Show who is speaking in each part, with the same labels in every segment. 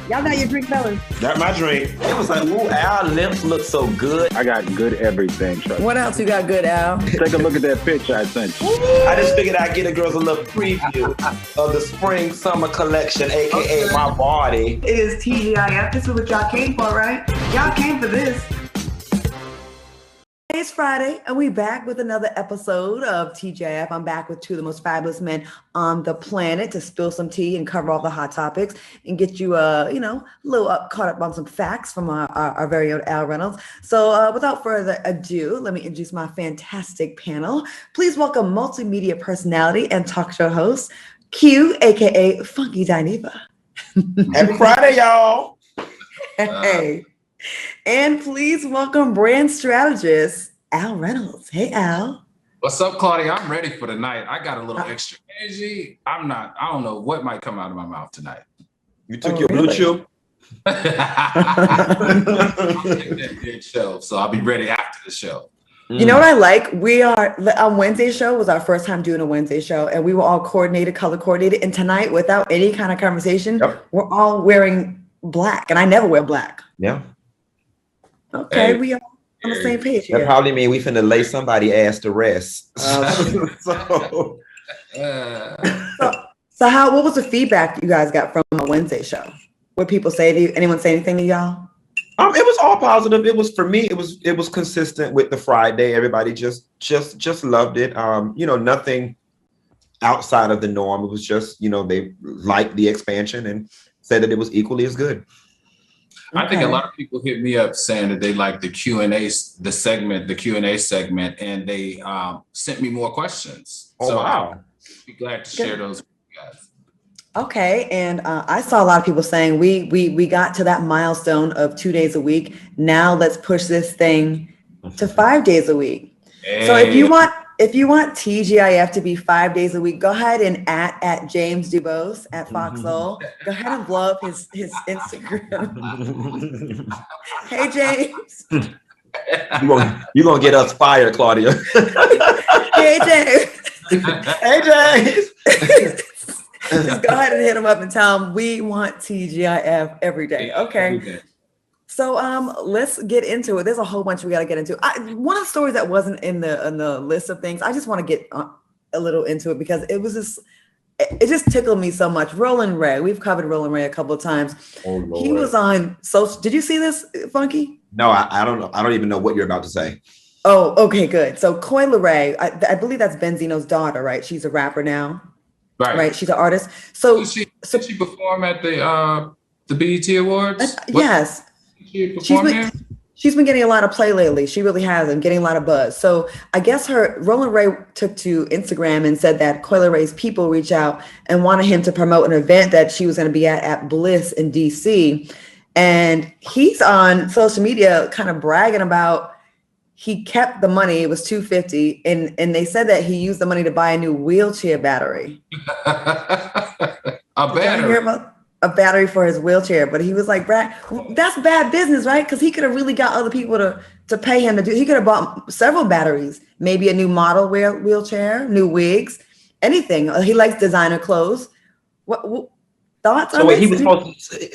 Speaker 1: Y'all got your drink, fellas.
Speaker 2: Got my drink. It was like, ooh, our lips look so good.
Speaker 3: I got good everything.
Speaker 1: What else you got good, Al?
Speaker 3: Take a look at that picture I sent you.
Speaker 2: I just figured I'd get the girls a little preview of the spring summer collection, aka my body.
Speaker 4: It is TGIF. This is what y'all came for, right? Y'all came for this.
Speaker 1: It's Friday, and we back with another episode of TGIF. I'm back with two of the most fabulous men on the planet to spill some tea and cover all the hot topics and get you, a little caught up on some facts from our very own Al Reynolds. So without further ado, let me introduce my fantastic panel. Please welcome multimedia personality and talk show host, Q, aka Funky Dineva.
Speaker 2: Happy Friday, y'all.
Speaker 1: Hey. And please welcome brand strategist, Al Reynolds. Hey, Al.
Speaker 5: What's up, Claudia? I'm ready for the night. I got a little extra energy. I don't know what might come out of my mouth tonight.
Speaker 2: You took your blue chew?
Speaker 5: I'll take that big show, so I'll be ready after the show.
Speaker 1: You know what I like? We are on Wednesday show was our first time doing a Wednesday show, and we were all coordinated, color coordinated. And tonight, without any kind of conversation, we're all wearing black, and I never wear black.
Speaker 2: Yeah.
Speaker 1: Okay, we are on the same page here.
Speaker 2: That probably mean we finna lay somebody ass to rest.
Speaker 1: So what was the feedback you guys got from a Wednesday show? What people say to you? Anyone say anything to y'all?
Speaker 2: It was all positive. It was, for me, it was consistent with the Friday. Everybody just loved it. Nothing outside of the norm. It was just, they liked the expansion and said that it was equally as good.
Speaker 5: I think a lot of people hit me up saying that they like the Q&A, the Q&A segment, and they sent me more questions.
Speaker 2: Oh,
Speaker 5: so
Speaker 2: wow.
Speaker 5: I'll be glad to share those with you guys.
Speaker 1: Okay, and I saw a lot of people saying we got to that milestone of 2 days a week. Now let's push this thing to 5 days a week. Hey. So if you want TGIF to be 5 days a week, go ahead and at James Dubose at FOXSOUL. Go ahead and blow up his Instagram. Hey, James.
Speaker 2: You're gonna get us fired, Claudia.
Speaker 1: Hey, James.
Speaker 2: Hey, James.
Speaker 1: Just go ahead and hit him up and tell him we want TGIF every day. Okay. So let's get into it. There's a whole bunch we got to get into. One of the stories that wasn't in the list of things, I just want to get a little into it because it just tickled me so much. Roland Ray, we've covered Roland Ray a couple of times. Oh, Lord. He was on social. Did you see this, Funky?
Speaker 2: No, I don't know. I don't even know what you're about to say.
Speaker 1: Oh, okay, good. So Coi Leray, I believe that's Benzino's daughter, right? She's a rapper now, right? She's an artist. So
Speaker 5: did she perform at the BET Awards?
Speaker 1: Yes. She's been getting a lot of play lately. She really has, and getting a lot of buzz. So I guess Roland Ray took to Instagram and said that Coi Leray's people reached out and wanted him to promote an event that she was going to be at Bliss in DC. And he's on social media kind of bragging about he kept the money. It was $250, and they said that he used the money to buy a new wheelchair battery.
Speaker 5: A battery.
Speaker 1: A battery for his wheelchair, but he was like, Brad, that's bad business, right? Because he could have really got other people to pay him to do. He could have bought several batteries, maybe a new model wheelchair, new wigs, anything. He likes designer clothes. What thoughts on this?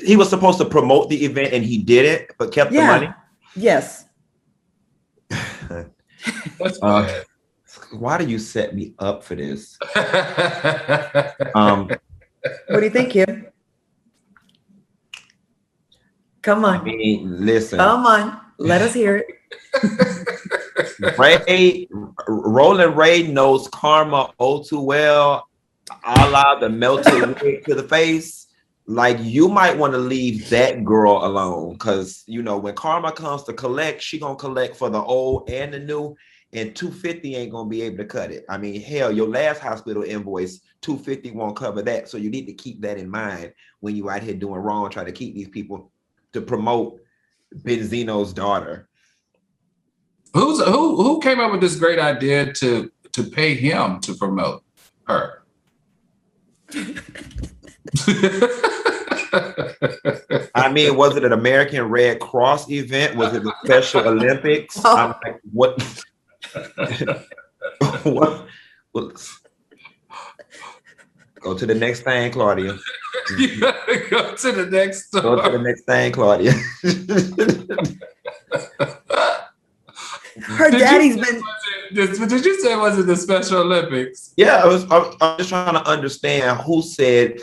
Speaker 2: He was supposed to promote the event, and he did it, but kept the money.
Speaker 1: Yes.
Speaker 2: Why do you set me up for this?
Speaker 1: What do you think, Kim? Come on.
Speaker 2: I mean, listen.
Speaker 1: Come on. Let us hear
Speaker 2: it. Roland Ray knows karma all too well, a la the melted wig to the face. Like, you might want to leave that girl alone, because, when karma comes to collect, she going to collect for the old and the new, and $250 ain't going to be able to cut it. I mean, hell, your last hospital invoice, $250 won't cover that. So you need to keep that in mind when you out here doing wrong, trying to keep these people to promote Benzino's daughter.
Speaker 5: Who came up with this great idea to pay him to promote her?
Speaker 2: I mean, was it an American Red Cross event? Was it the Special Olympics?
Speaker 1: Oh.
Speaker 2: I'm like, what? Go to the next thing, Claudia.
Speaker 5: You gotta go to the next store.
Speaker 2: Go to the next thing, Claudia.
Speaker 1: Her daddy's been.
Speaker 5: Did you say was it the Special Olympics?
Speaker 2: Yeah, I was just trying to understand who said,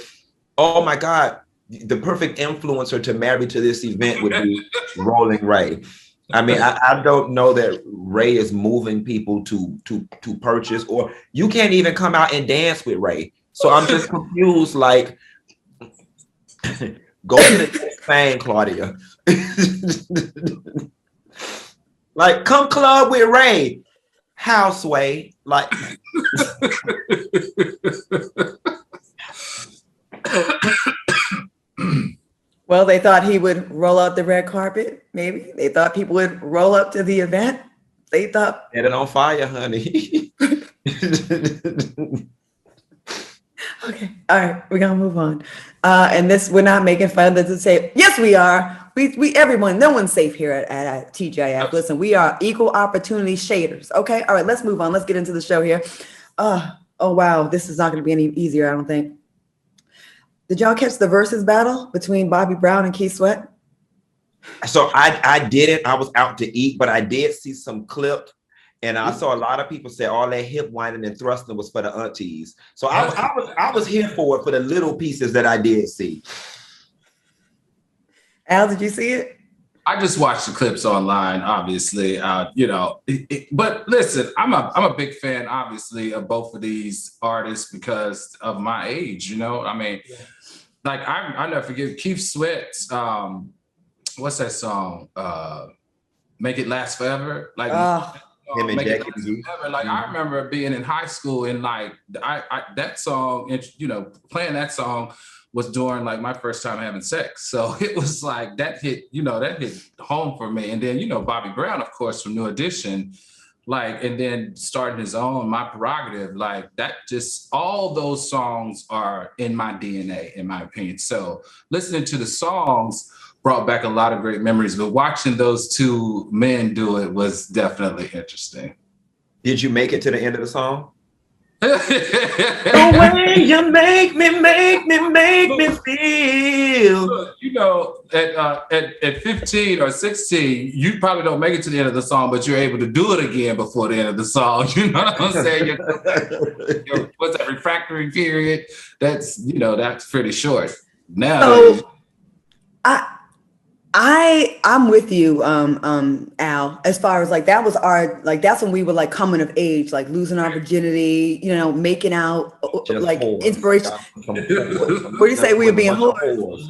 Speaker 2: "Oh my God, the perfect influencer to marry to this event would be Roland Ray." I mean, I don't know that Ray is moving people to purchase, or you can't even come out and dance with Ray. So I'm just confused. Like, go to the next thing, Claudia. Like, come club with Ray. Houseway. Like.
Speaker 1: Well, they thought he would roll out the red carpet. Maybe they thought people would roll up to the event. They thought.
Speaker 2: Set it on fire, honey.
Speaker 1: Okay. All right. We're going to move on. And this, we're not making fun of this. Say, yes, we are. We everyone, no one's safe here at TJF. Listen, we are equal opportunity shaders. Okay. All right. Let's move on. Let's get into the show here. Oh, wow. This is not going to be any easier, I don't think. Did y'all catch the Verzuz battle between Bobby Brown and Keith Sweat?
Speaker 2: So I didn't. I was out to eat, but I did see some clip, and I saw a lot of people say all that hip whining and thrusting was for the aunties. So I was here for it for the little pieces that I did see.
Speaker 1: Al, did you see it?
Speaker 5: I just watched the clips online, obviously. But listen, I'm a big fan, obviously, of both of these artists because of my age. I mean, like I never forget Keith Sweat's. What's that song? Make It Last Forever. Like
Speaker 2: him and Jackie B.
Speaker 5: Like I remember being in high school and like I that song, playing that song was during like my first time having sex. So it was like that hit home for me. And then, Bobby Brown, of course, from New Edition, like, and then starting his own, My Prerogative, like that, just all those songs are in my DNA, in my opinion. So listening to the songs brought back a lot of great memories, but watching those two men do it was definitely interesting.
Speaker 2: Did you make it to the end of the song? The way you make me feel.
Speaker 5: At 15 or 16, you probably don't make it to the end of the song, but you're able to do it again before the end of the song. You know what I'm saying? What's that refractory period? That's pretty short. Now,
Speaker 1: so, I'm with you, Al, as far as like that was that's when we were like coming of age, like losing our virginity, making out, just like whores. Inspiration. What do you say? We were being whores.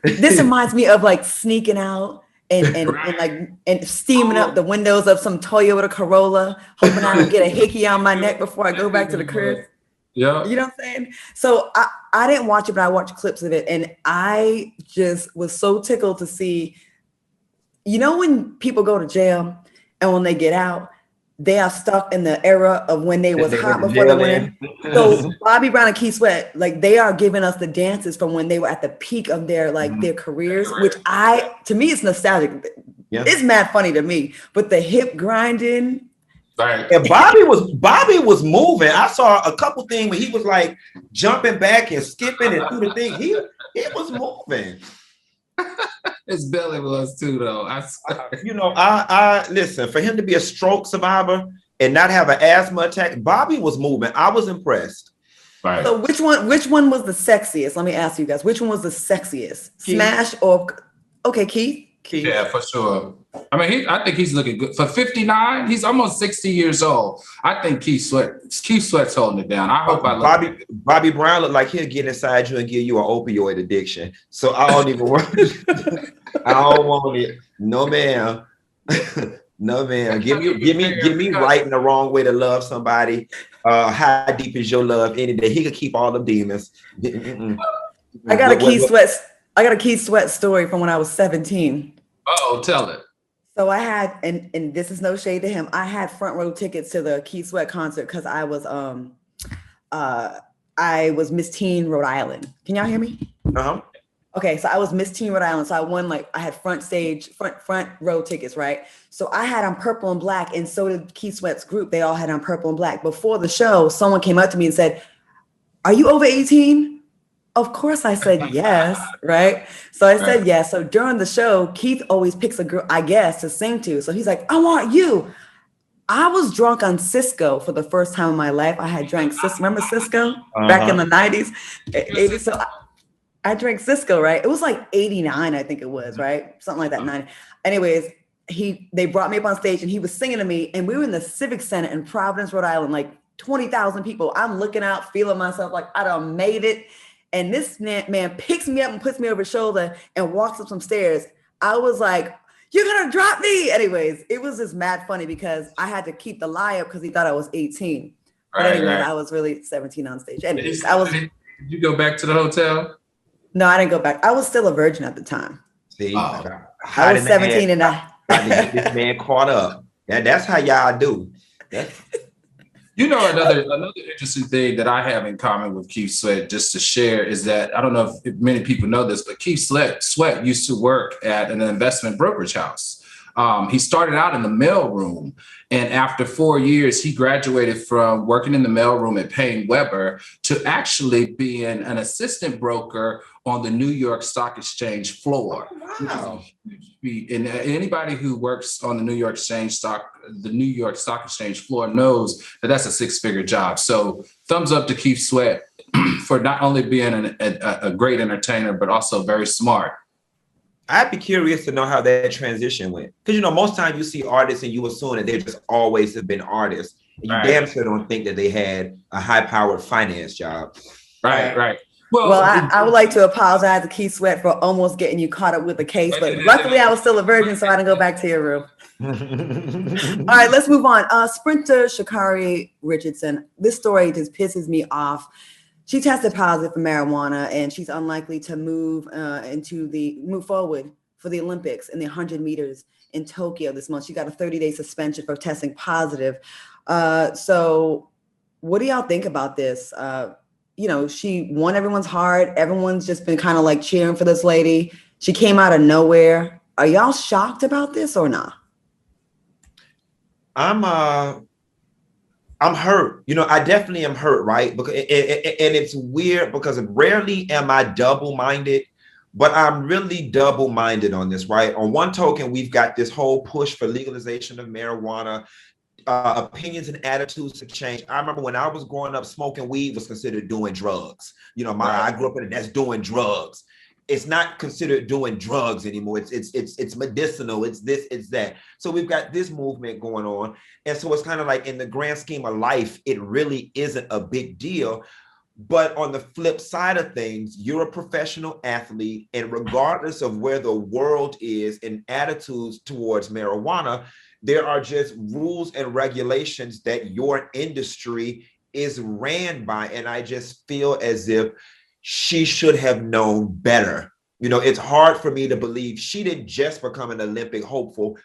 Speaker 1: This reminds me of like sneaking out and steaming up the windows of some Toyota Corolla, hoping I don't get a hickey on my neck before I go back to the crib.
Speaker 5: Yeah.
Speaker 1: You know what I'm saying? So I didn't watch it, but I watched clips of it. And I just was so tickled to see, when people go to jail and when they get out, they are stuck in the era of when they was hot before they went in. So Bobby Brown and Keith Sweat, like they are giving us the dances from when they were at the peak of their their careers, which to me, it's nostalgic. Yeah. It's mad funny to me, but the hip grinding.
Speaker 2: Right. And Bobby was moving. I saw a couple things where he was like jumping back and skipping and through the thing. He was moving.
Speaker 5: His belly was too, though.
Speaker 2: I listen, for him to be a stroke survivor and not have an asthma attack, Bobby was moving. I was impressed.
Speaker 5: Right.
Speaker 1: So which one was the sexiest? Let me ask you guys. Which one was the sexiest?
Speaker 2: Keith.
Speaker 1: Smash or Keith?
Speaker 5: Yeah, for sure. I mean, I think he's looking good. For 59, he's almost 60 years old. I think Keith Sweat's holding it down. I hope
Speaker 2: Bobby Brown looked like he'll get inside you and give you an opioid addiction. So I don't even want I don't want it. No, ma'am. No, man. Give me right and the wrong way to love somebody. How deep is your love any day? He could keep all the demons.
Speaker 1: I got a Keith Sweat story from when I was 17.
Speaker 5: Oh, tell it.
Speaker 1: So I had, and this is no shade to him, I had front row tickets to the Keith Sweat concert because I was Miss Teen Rhode Island. Can y'all hear me?
Speaker 2: Uh-huh.
Speaker 1: Okay, so I was Miss Teen Rhode Island. So I won, like, I had front row tickets, right? So I had on purple and black, and so did Keith Sweat's group. They all had on purple and black. Before the show, someone came up to me and said, "Are you over 18?" Of course I said yes, right? So I said yes. So during the show, Keith always picks a girl, I guess, to sing to. So he's like, "I want you." I was drunk on Cisco for the first time in my life. I had drank Cisco. Remember Cisco back in the 90s? 80s. So I drank Cisco, right? It was like 89, I think it was, right? Something like that, 90. Anyways, they brought me up on stage and he was singing to me, and we were in the Civic Center in Providence, Rhode Island, like 20,000 people. I'm looking out, feeling myself like I done made it. And this man picks me up and puts me over his shoulder and walks up some stairs. I was like, "You're gonna drop me." Anyways, it was just mad funny because I had to keep the lie up because he thought I was 18. But anyways, I was really 17 on stage. Anyways,
Speaker 5: Did you go back to the hotel?
Speaker 1: No, I didn't go back. I was still a virgin at the time.
Speaker 2: See,
Speaker 1: I was 17 and I
Speaker 2: get this man caught up. That's how y'all do.
Speaker 5: You know, another interesting thing that I have in common with Keith Sweat, just to share, is that I don't know if many people know this, but Keith Sweat used to work at an investment brokerage house. He started out in the mailroom, and after 4 years, he graduated from working in the mailroom at Payne Weber to actually being an assistant broker on the New York Stock Exchange floor.
Speaker 1: Wow.
Speaker 5: And anybody who works on the New York Stock Exchange floor knows that that's a six-figure job. So thumbs up to Keith Sweat for not only being a great entertainer, but also very smart.
Speaker 2: I'd be curious to know how that transition went. Because, most times you see artists and you assume that they just always have been artists. And you damn sure don't think that they had a high-powered finance job.
Speaker 5: Right.
Speaker 1: Well, I would like to apologize to Keith Sweat for almost getting you caught up with the case, but luckily I was still a virgin, so I didn't go back to your room. All right, let's move on. Sprinter Sha'Carri Richardson. This story just pisses me off. She tested positive for marijuana, and she's unlikely to move forward for the Olympics in the 100 meters in Tokyo this month. She got a 30-day suspension for testing positive. So what do y'all think about this? She won everyone's heart. Everyone's just been kind of like cheering for this lady. She came out of nowhere. Are y'all shocked about this or not?
Speaker 2: I'm hurt. I definitely am hurt, right? Because and it's weird because rarely am I double-minded, but I'm really double-minded on this, right? On one token, we've got this whole push for legalization of marijuana. Opinions and attitudes have changed. I remember when I was growing up, smoking weed was considered doing drugs. I grew up in it. That's doing drugs. It's not considered doing drugs anymore. It's medicinal. It's this, it's that. So we've got this movement going on. And so it's kind of like in the grand scheme of life, it really isn't a big deal. But on the flip side of things, you're a professional athlete. And regardless of where the world is in attitudes towards marijuana, there are just rules and regulations that your industry is ran by. And I just feel as if she should have known better. It's hard for me to believe she didn't just become an Olympic hopeful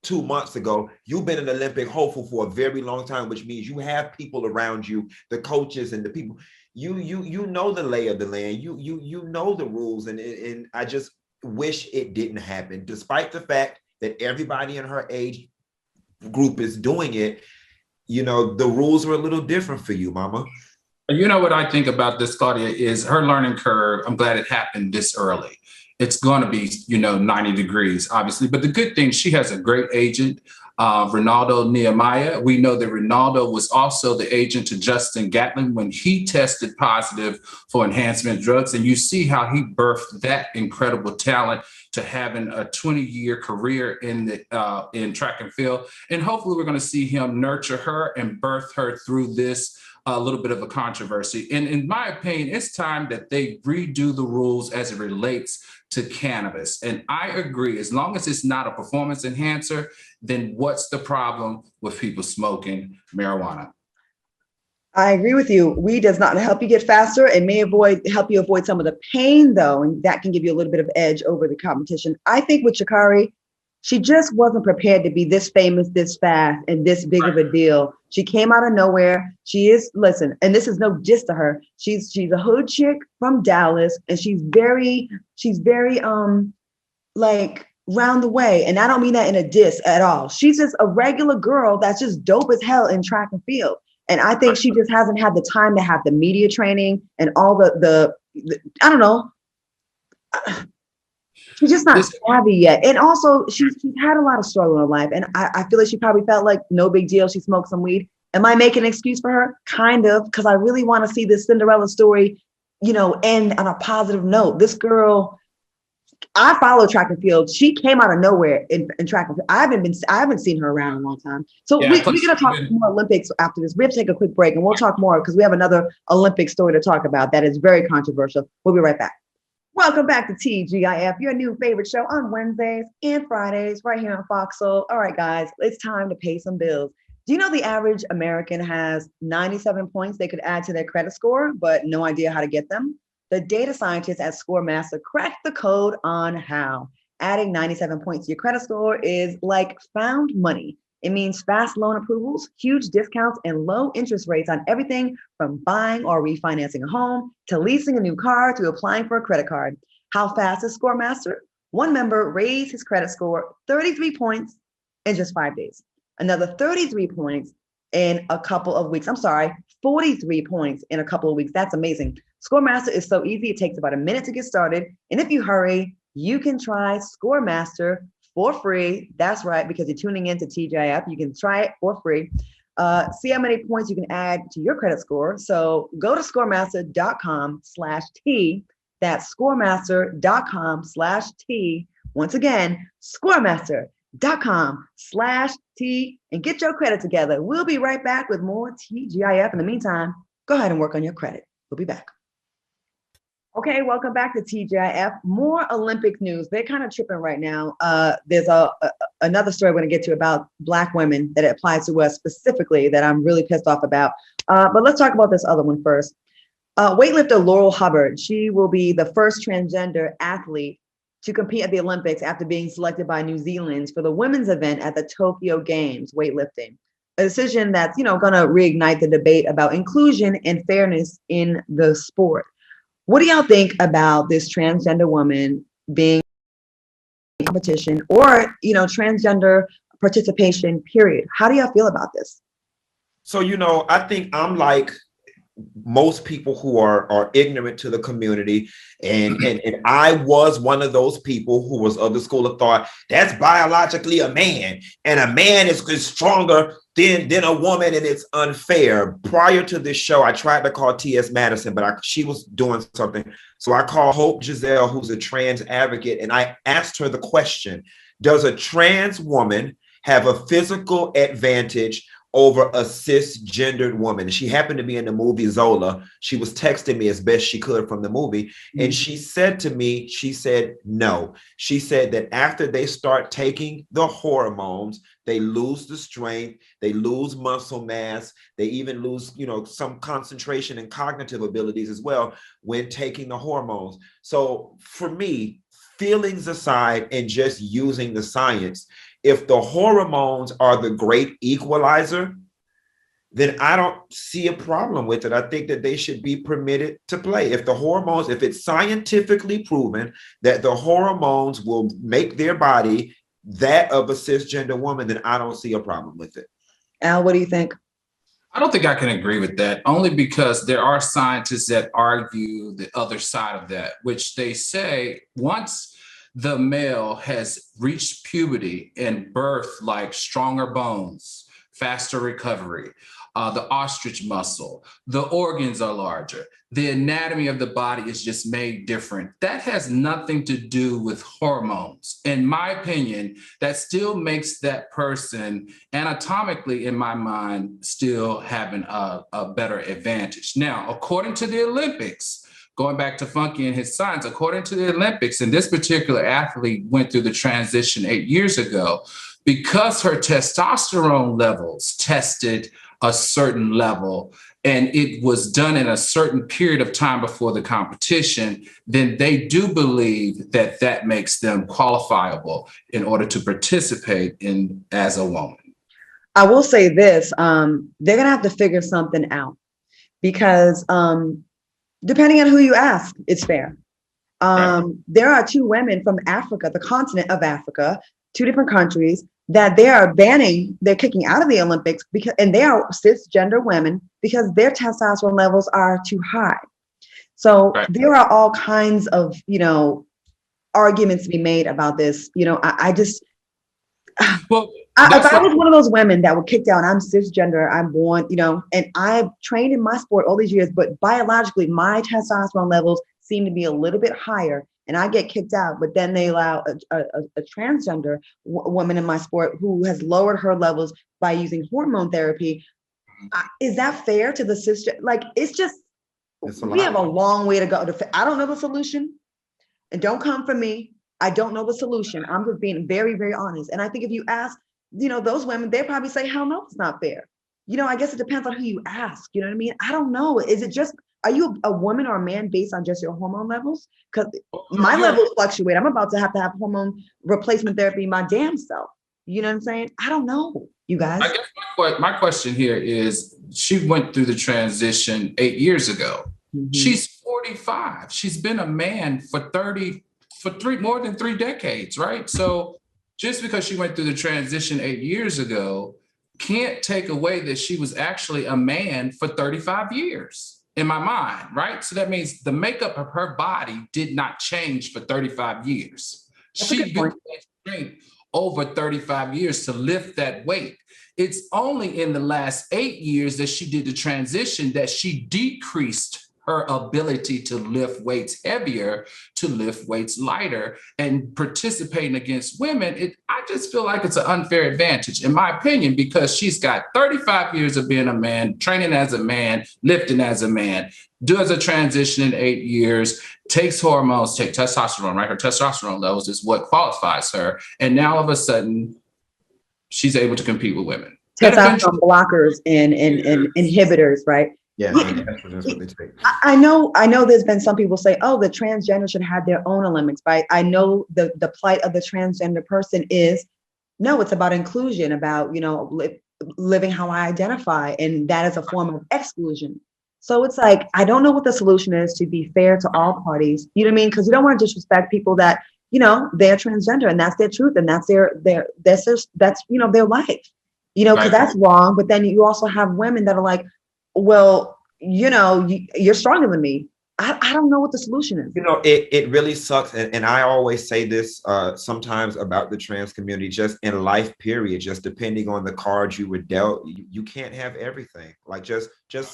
Speaker 2: 2 months ago. You've been an Olympic hopeful for a very long time, which means you have people around you, the coaches and the people. You know the lay of the land. You know the rules. And I just wish it didn't happen, despite the fact that everybody in her age group is doing it. The rules were a little different for you, mama.
Speaker 5: You know what I think about this, Claudia, is her learning curve. I'm glad it happened this early. It's going to be, 90 degrees, obviously. But the good thing, she has a great agent, Ronaldo Nehemiah. We know that Ronaldo was also the agent to Justin Gatlin when he tested positive for enhancement drugs. And you see how he birthed that incredible talent to having a 20-year career in track and field. And hopefully we're going to see him nurture her and birth her through this a little bit of a controversy. And in my opinion, it's time that they redo the rules as it relates to cannabis. And I agree, as long as it's not a performance enhancer, then what's the problem with people smoking marijuana?
Speaker 1: I agree with you. Weed does not help you get faster. It may help you avoid some of the pain, though, and that can give you a little bit of edge over the competition. I think with Sha'Carri, She just wasn't prepared to be this famous, this fast, and this big of a deal. She came out of nowhere. She is, listen, and this is no diss to her. She's a hood chick from Dallas, and she's very like round the way. And I don't mean that in a diss at all. She's just a regular girl that's just dope as hell in track and field. And I think she just hasn't had the time to have the media training and all the I don't know. She's just not savvy yet. And also she's had a lot of struggle in her life. And I feel like she probably felt like no big deal. She smoked some weed. Am I making an excuse for her? Kind of, because I really want to see this Cinderella story, end on a positive note. This girl, I follow track and field. She came out of nowhere in track and field. I haven't seen her around in a long time. So we're gonna talk more Olympics after this. We're gonna take a quick break and we'll talk more because we have another Olympic story to talk about that is very controversial. We'll be right back. Welcome back to TGIF, your new favorite show on Wednesdays and Fridays, right here on FOXSOUL. All right, guys, it's time to pay some bills. Do you know the average American has 97 points they could add to their credit score, but no idea how to get them? The data scientists at Scoremaster cracked the code on how. Adding 97 points to your credit score is like found money. It means fast loan approvals, huge discounts, and low interest rates on everything from buying or refinancing a home to leasing a new car to applying for a credit card. How fast is Scoremaster? One member raised his credit score 33 points in just 5 days. Another 33 points in a couple of weeks. 43 points in a couple of weeks. That's amazing. Scoremaster is so easy. It takes about a minute to get started. And if you hurry, you can try Scoremaster for free. That's right, because you're tuning into TGIF. You can try it for free. See how many points you can add to your credit score. So go to scoremaster.com/T. That's scoremaster.com/T. Once again, scoremaster.com/T and get your credit together. We'll be right back with more TGIF. In the meantime, go ahead and work on your credit. We'll be back. Okay, welcome back to TGIF. More Olympic news. They're kind of tripping right now. There's another story we're going to get to about Black women that applies to us specifically that I'm really pissed off about. But let's talk about this other one first. Weightlifter Laurel Hubbard. She will be the first transgender athlete to compete at the Olympics after being selected by New Zealand for the women's event at the Tokyo Games weightlifting. A decision that's, going to reignite the debate about inclusion and fairness in the sport. What do y'all think about this transgender woman being in competition or, transgender participation, period? How do y'all feel about this?
Speaker 2: So, I think I'm like most people who are ignorant to the community. And I was one of those people who was of the school of thought, that's biologically a man. And a man is stronger than a woman, and it's unfair. Prior to this show, I tried to call T.S. Madison, but she was doing something. So I called Hope Giselle, who's a trans advocate, and I asked her the question, does a trans woman have a physical advantage over a cisgendered woman? She happened to be in the movie Zola. She was texting me as best she could from the movie. And she said to me, no. She said that after they start taking the hormones, they lose the strength, they lose muscle mass, they even lose, some concentration and cognitive abilities as well when taking the hormones. So for me, feelings aside and just using the science, if the hormones are the great equalizer, then I don't see a problem with it. I think that they should be permitted to play. If it's scientifically proven that the hormones will make their body that of a cisgender woman, then I don't see a problem with it.
Speaker 1: Al, what do you think?
Speaker 5: I don't think I can agree with that, only because there are scientists that argue the other side of that, which they say once the male has reached puberty and birth, like stronger bones, faster recovery, the ostrich muscle, the organs are larger, the anatomy of the body is just made different. That has nothing to do with hormones. In my opinion, that still makes that person anatomically, in my mind, still having a better advantage. Now, according to the Olympics, going back to Funky and his science, according to the Olympics, and this particular athlete went through the transition 8 years ago, because her testosterone levels tested a certain level, and it was done in a certain period of time before the competition, then they do believe that that makes them qualifiable in order to participate in as a woman.
Speaker 1: I will say this, they're gonna have to figure something out because depending on who you ask, it's fair. There are 2 women from Africa, the continent of Africa, 2 different countries that they are banning, they're kicking out of the Olympics because, and they are cisgender women because their testosterone levels are too high. So there are all kinds of, arguments to be made about this. I just,
Speaker 5: well,
Speaker 1: if I was one of those women that were kicked out, I'm cisgender, I'm born, and I've trained in my sport all these years, but biologically my testosterone levels seem to be a little bit higher, and I get kicked out, but then they allow a transgender woman in my sport who has lowered her levels by using hormone therapy. Is that fair to the sister? Like, we have a long way to go. I don't know the solution, and don't come for me. I don't know the solution. I'm just being very, very honest. And I think if you ask, those women, they probably say, hell no, it's not fair. I guess it depends on who you ask. You know what I mean? I don't know. Is it just, are you a woman or a man based on just your hormone levels? Because my levels fluctuate. I'm about to have hormone replacement therapy my damn self. You know what I'm saying? I don't know, you guys.
Speaker 5: I guess my question here is, she went through the transition 8 years ago. Mm-hmm. She's 45. She's been a man for more than 3 decades, right? So just because she went through the transition 8 years ago can't take away that she was actually a man for 35 years. In my mind, right? So that means the makeup of her body did not change for 35 years. She built that strength over 35 years to lift that weight. It's only in the last 8 years that she did the transition that she decreased her ability to lift weights heavier, to lift weights lighter, and participating against women. I just feel like it's an unfair advantage, in my opinion, because she's got 35 years of being a man, training as a man, lifting as a man, does a transition in 8 years, takes hormones, take testosterone, right? Her testosterone levels is what qualifies her. And now all of a sudden, she's able to compete with women.
Speaker 1: Testosterone blockers and inhibitors, right?
Speaker 2: Yeah, that's what they take.
Speaker 1: I know there's been some people say, oh, the transgender should have their own Olympics, right? I know the plight of the transgender person is, no, it's about inclusion, about, living how I identify. And that is a form of exclusion. So it's like, I don't know what the solution is to be fair to all parties. You know what I mean? Because you don't want to disrespect people that, they're transgender and that's their truth. And that's their life, because that's wrong. But then you also have women that are like, well, you're stronger than me. I don't know what the solution is.
Speaker 2: It really sucks. And I always say this sometimes about the trans community, just in life, period, just depending on the cards you were dealt, you can't have everything. Like just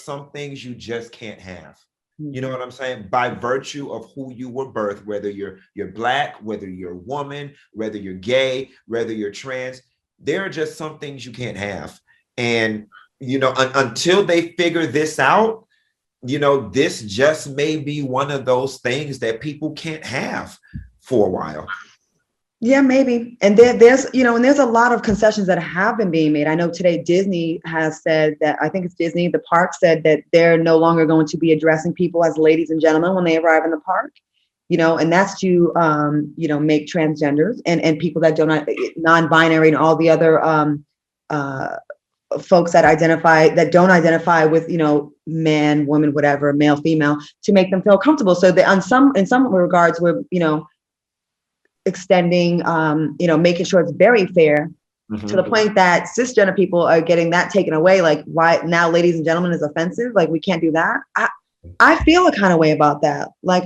Speaker 2: some things you just can't have. You know what I'm saying? By virtue of who you were birthed, whether you're Black, whether you're a woman, whether you're gay, whether you're trans, there are just some things you can't have. And until they figure this out, this just may be one of those things that people can't have for a while.
Speaker 1: Yeah, maybe. And there's a lot of concessions that have been being made. I know today Disney has said that, I think it's Disney, the park said that they're no longer going to be addressing people as ladies and gentlemen when they arrive in the park, and that's to, make transgenders and people that don't, non-binary and all the other folks that don't identify with, man, woman, whatever, male, female, to make them feel comfortable. So that in some regards, we're, extending, making sure it's very fair, to the point that cisgender people are getting that taken away. Like, why now ladies and gentlemen is offensive? Like, we can't do that. I feel a kind of way about that. Like,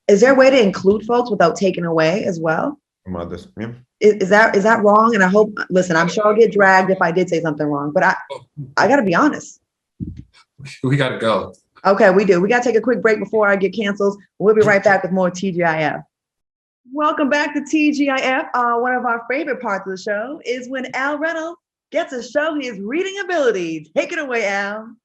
Speaker 1: is there a way to include folks without taking away as well?
Speaker 2: Mothers, yeah.
Speaker 1: Is that wrong? And I hope, listen, I'm sure I'll get dragged if I did say something wrong, but I got to be honest.
Speaker 5: We got to go.
Speaker 1: Okay, we do. We got to take a quick break before I get canceled. We'll be right back with more TGIF. Welcome back to TGIF. One of our favorite parts of the show is when Al Reynolds gets to show his reading ability. Take it away, Al.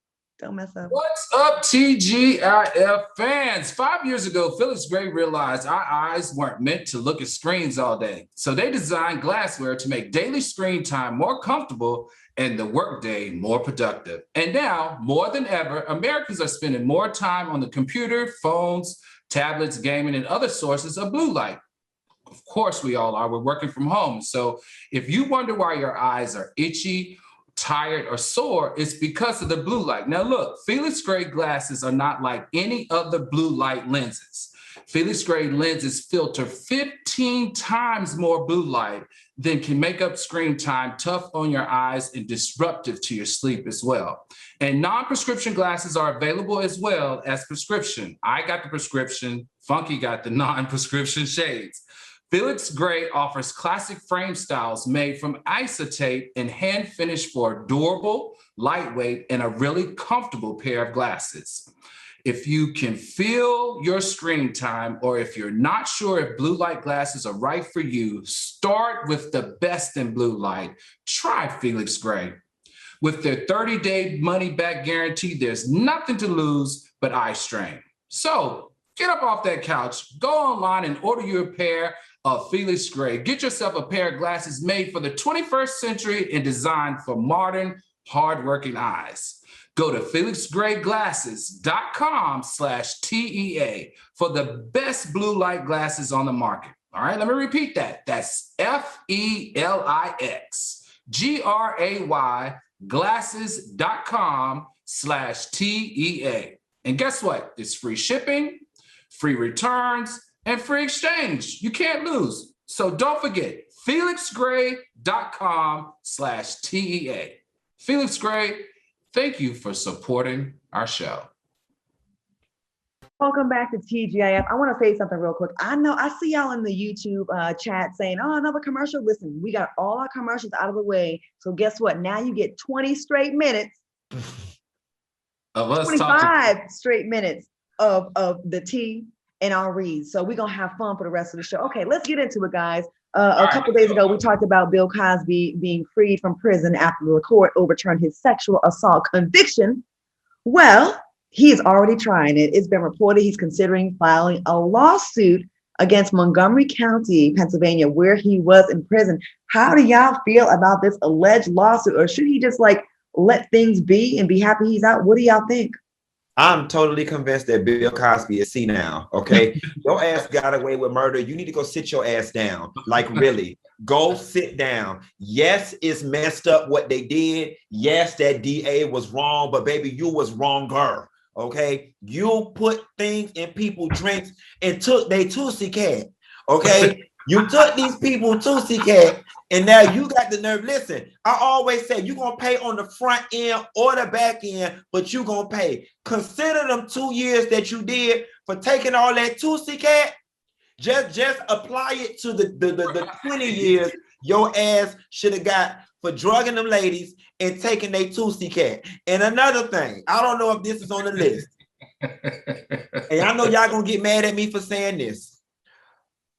Speaker 1: Don't mess up.
Speaker 5: What's up, TGIF fans? 5 years ago, Felix Gray realized our eyes weren't meant to look at screens all day. So they designed glassware to make daily screen time more comfortable and the workday more productive. And now, more than ever, Americans are spending more time on the computer, phones, tablets, gaming, and other sources of blue light. Of course, we all are. We're working from home. So if you wonder why your eyes are itchy, tired, or sore, it's because of the blue light. Now look, Felix Gray glasses are not like any other blue light lenses. Felix Gray lenses filter 15 times more blue light than can make up screen time tough on your eyes and disruptive to your sleep as well. And non-prescription glasses are available as well as prescription. I got the prescription, Funky got the non-prescription shades. Felix Gray offers classic frame styles made from isotape and hand finished for a durable, lightweight, and a really comfortable pair of glasses. If you can feel your screen time, or if you're not sure if blue light glasses are right for you, start with the best in blue light. Try Felix Gray. With their 30-day money-back guarantee, there's nothing to lose but eye strain. So get up off that couch, go online and order you a pair of Felix Gray. Get yourself a pair of glasses made for the 21st century and designed for modern, hardworking eyes. Go to felixgrayglasses.com/TEA for the best blue light glasses on the market. All right, let me repeat that. That's FELIXGRAY glasses.com/TEA. And guess what? It's free shipping, free returns, and free exchange. You can't lose. So don't forget, felixgray.com/TEA. Felix Gray, thank you for supporting our show.
Speaker 1: Welcome back to TGIF. I want to say something real quick. I know I see y'all in the YouTube chat saying, oh, another commercial. Listen, we got all our commercials out of the way. So guess what? Now you get 20 straight minutes
Speaker 5: Of us
Speaker 1: 25 straight minutes of the T and our reads. So we're going to have fun for the rest of the show. Okay, let's get into it, guys. A couple days ago, we talked about Bill Cosby being freed from prison after the court overturned his sexual assault conviction. Well, he is already trying it. It's been reported he's considering filing a lawsuit against Montgomery County, Pennsylvania, where he was in prison. How do y'all feel about this alleged lawsuit? Or should he just like let things be and be happy he's out? What do y'all think?
Speaker 2: I'm totally convinced that Bill Cosby is senile, okay? Your ass got away with murder. You need to go sit your ass down. Like, really, go sit down. Yes, it's messed up what they did. Yes, that DA was wrong, but baby, you was wronger, okay? You put things in people's drinks and took their Tootsie Cat, okay? You took these people Tootsie Cat, and now you got the nerve. Listen, I always say you're going to pay on the front end or the back end, but you're going to pay. Consider them 2 years that you did for taking all that Tootsie Cat. Just apply it to the 20 years your ass should have got for drugging them ladies and taking their Tootsie Cat. And another thing, I don't know if this is on the list. And I know y'all going to get mad at me for saying this.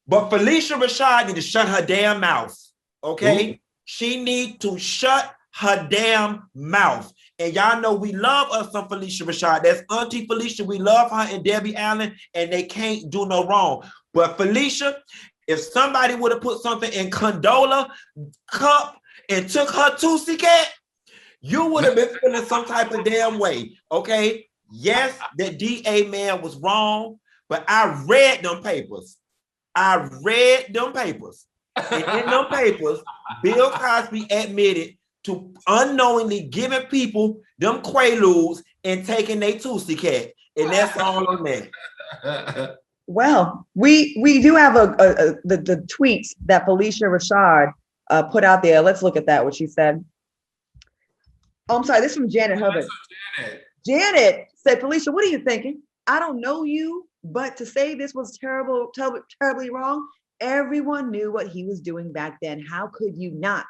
Speaker 2: But Phylicia Rashad need to shut her damn mouth, okay? Ooh. She need to shut her damn mouth. And y'all know we love us some Phylicia Rashad. That's Auntie Phylicia. We love her and Debbie Allen, and they can't do no wrong. But Phylicia, if somebody would have put something in Condola cup and took her Tootsie Cat, you would have been feeling some type of damn way, okay? Yes, the DA man was wrong, but I read them papers. And in them papers, Bill Cosby admitted to unknowingly giving people them Quaaludes and taking their Tootsie Cat. And that's all on that.
Speaker 1: Well, we do have the tweets that Phylicia Rashad put out there. Let's look at that, what she said. Oh, I'm sorry, this is from Janet Hubbard. Janet said, Phylicia, what are you thinking? I don't know you, but to say this was terribly wrong, everyone knew what he was doing back then. How could you not?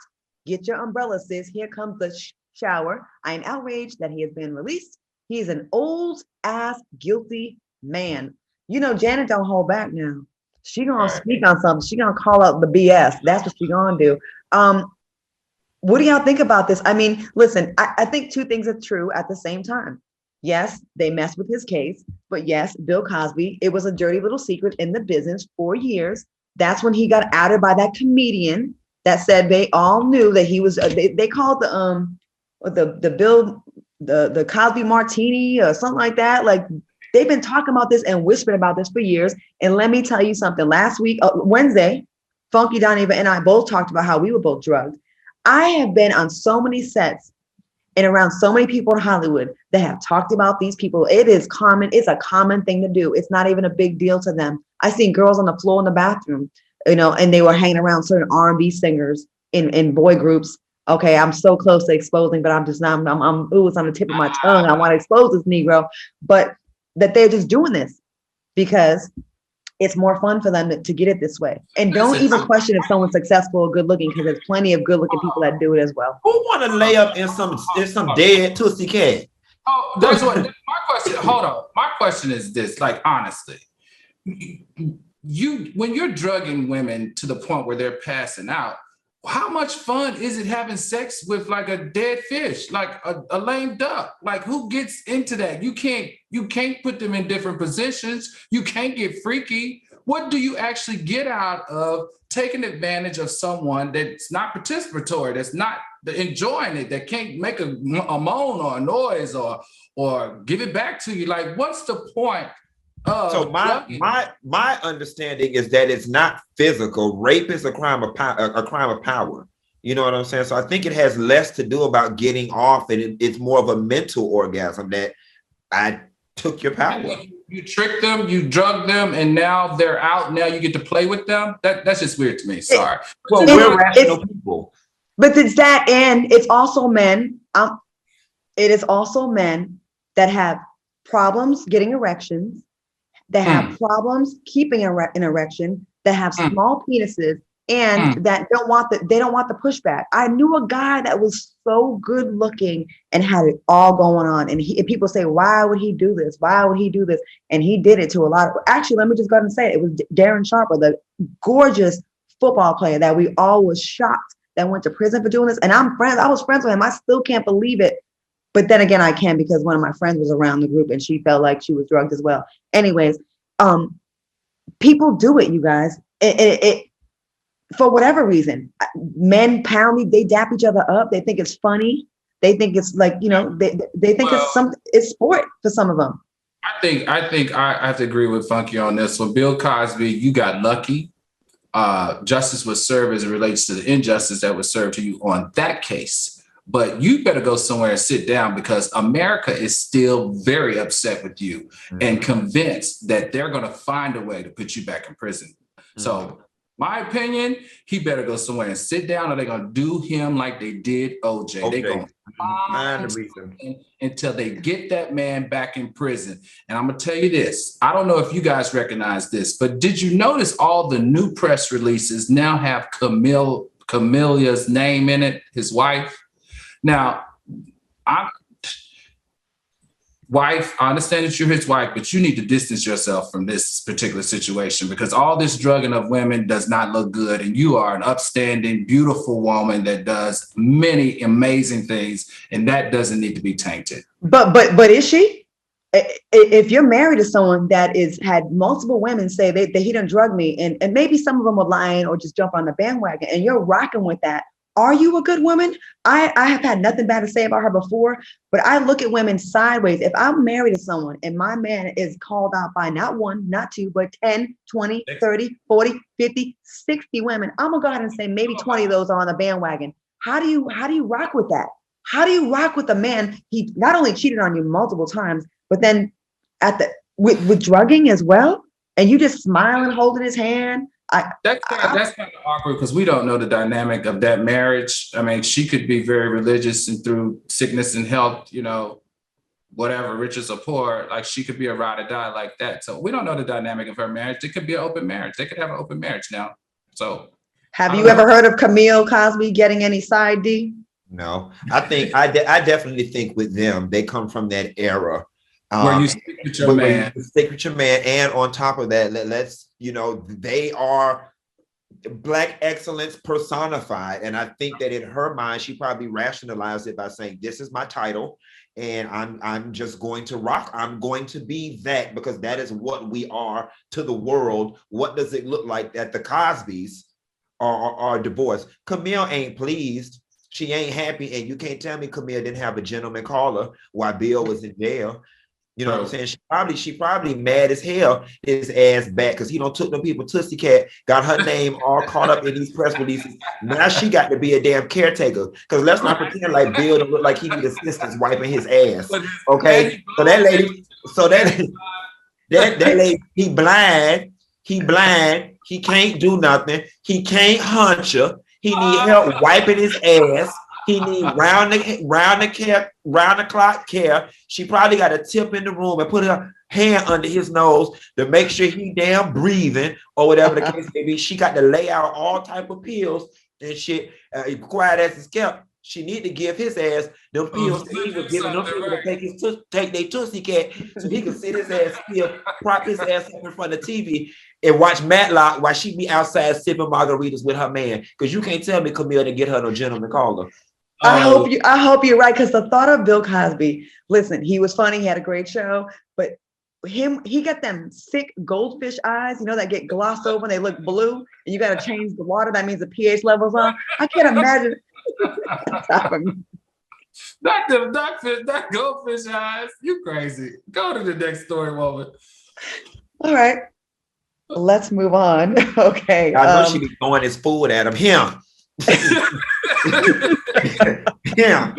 Speaker 1: Get your umbrella, sis. Here comes the shower. I am outraged that he has been released. He is an old ass guilty man. You know, Janet don't hold back now. She gonna speak on something. She gonna call out the BS. That's what she gonna do. What do y'all think about this? I mean, listen, I think two things are true at the same time. Yes, they messed with his case, but yes, Bill Cosby, it was a dirty little secret in the business for years. That's when he got outed by that comedian that said they all knew that he was. They called the Bill the Cosby Martini or something like that. Like they've been talking about this and whispering about this for years. And let me tell you something. Last week, Wednesday, Funky Donnie and I both talked about how we were both drugged. I have been on so many sets and around so many people in Hollywood that have talked about these people. It is common. It's a common thing to do. It's not even a big deal to them. I seen girls on the floor in the bathroom, and they were hanging around certain R&B singers in boy groups. Okay, I'm so close to exposing, but I'm just not. Ooh, it's on the tip of my tongue. I want to expose this Negro, but that they're just doing this because it's more fun for them to get it this way. And don't even question if someone's successful or good looking, because there's plenty of good looking people that do it as well.
Speaker 2: Who want to lay up in some dead Tootsie Cat?
Speaker 5: Oh, that's what my question. Hold on. My question is this: like, honestly, when you're drugging women to the point where they're passing out, how much fun is it having sex with like a dead fish, like a lame duck? Like, who gets into that? You can't put them in different positions. You can't get freaky. What do you actually get out of taking advantage of someone that's not participatory, that's not enjoying it, that can't make a moan or a noise or give it back to you? Like, what's the point?
Speaker 2: So my understanding is that it's not physical. Rape is a crime of power. You know what I'm saying? So I think it has less to do about getting off, and it's more of a mental orgasm that I took your power.
Speaker 5: You tricked them, you drugged them, and now they're out. Now you get to play with them. That's just weird to me. Sorry.
Speaker 2: Well, we're rational people.
Speaker 1: But it's that, and it's also men. It is also men that have problems getting erections, that have problems keeping an erection, that have small penises, and that don't want the pushback. I knew a guy that was so good looking and had it all going on. And people say, why would he do this? Why would he do this? And he did it to a lot of, actually, let me just go ahead and say it. It was Darren Sharper, the gorgeous football player that we all was shocked that went to prison for doing this. And I was friends with him. I still can't believe it. But then again, I can, because one of my friends was around the group and she felt like she was drugged as well. Anyways, people do it, you guys. It for whatever reason. Men pound me, they dap each other up. They think it's funny. They think it's like, they think it's sport for some of them.
Speaker 5: I think I have to agree with Funky on this one. Bill Cosby, you got lucky. Justice was served as it relates to the injustice that was served to you on that case. But you better go somewhere and sit down, because America is still very upset with you and convinced that they're going to find a way to put you back in prison. So my opinion, he better go somewhere and sit down, or they're going to do him like they did OJ. They're going to find the reason until they get that man back in prison. And I'm going to tell you this. I don't know if you guys recognize this, but did you notice all the new press releases now have Camilla's name in it, his wife? Now, I understand that you're his wife, but you need to distance yourself from this particular situation, because all this drugging of women does not look good. And you are an upstanding, beautiful woman that does many amazing things, and that doesn't need to be tainted.
Speaker 1: But is she? If you're married to someone that had multiple women say that he done drug me, and maybe some of them were lying or just jump on the bandwagon, and you're rocking with that, are you a good woman? I have had nothing bad to say about her before, but I look at women sideways. If I'm married to someone and my man is called out by not one, not two, but 10, 20, 30, 40, 50, 60 women, I'm gonna go ahead and say maybe 20 of those are on the bandwagon. How do you rock with that? How do you rock with a man? He not only cheated on you multiple times, but then with drugging as well, and you just smiling, holding his hand.
Speaker 5: That's kind of awkward, because we don't know the dynamic of that marriage. I mean, she could be very religious, and through sickness and health, whatever, riches or poor, like she could be a ride or die like that. So we don't know the dynamic of her marriage. It could be an open marriage. They could have an open marriage now. So
Speaker 1: have you ever heard of Camille Cosby getting any side D?
Speaker 2: No, I think I definitely think with them, they come from that era.
Speaker 5: Where you stick with your man.
Speaker 2: Stick with your man. And on top of that, they are Black excellence personified. And I think that in her mind, she probably rationalized it by saying, this is my title. and I'm just going to rock. I'm going to be that, because that is what we are to the world. What does it look like that the Cosbys are divorced? Camille ain't pleased. She ain't happy, and you can't tell me Camille didn't have a gentleman caller while Bill was in jail. You know what I'm saying? She probably mad as hell his ass back because he don't took them people Tootsie Cat, got her name all caught up in these press releases. Now she got to be a damn caretaker. Because let's not pretend like Bill don't look like he need assistance wiping his ass. Okay. So that lady, he blind, he can't do nothing, he can't hunch her, he need help wiping his ass. He need round the clock care. She probably got a tip in the room and put her hand under his nose to make sure he damn breathing or whatever the case may be. She got to lay out all type of pills and shit. Quiet as is kept. She need to give his ass them pills that he was giving them people to take their Tootsie Cat so he can sit his ass still, prop his ass up in front of the TV and watch Matlock while she be outside sipping margaritas with her man. Because you can't tell me Camille to get her no gentleman caller.
Speaker 1: I hope you're right, because the thought of Bill Cosby, listen, he was funny, he had a great show, but he got them sick goldfish eyes, you know, that get glossed over and they look blue, and you got to change the water. That means the pH level's on. I can't imagine.
Speaker 5: That goldfish eyes. You crazy. Go to the next story, woman.
Speaker 1: All right. Let's move on. Okay.
Speaker 2: I know she be throwing his food at him. Yeah.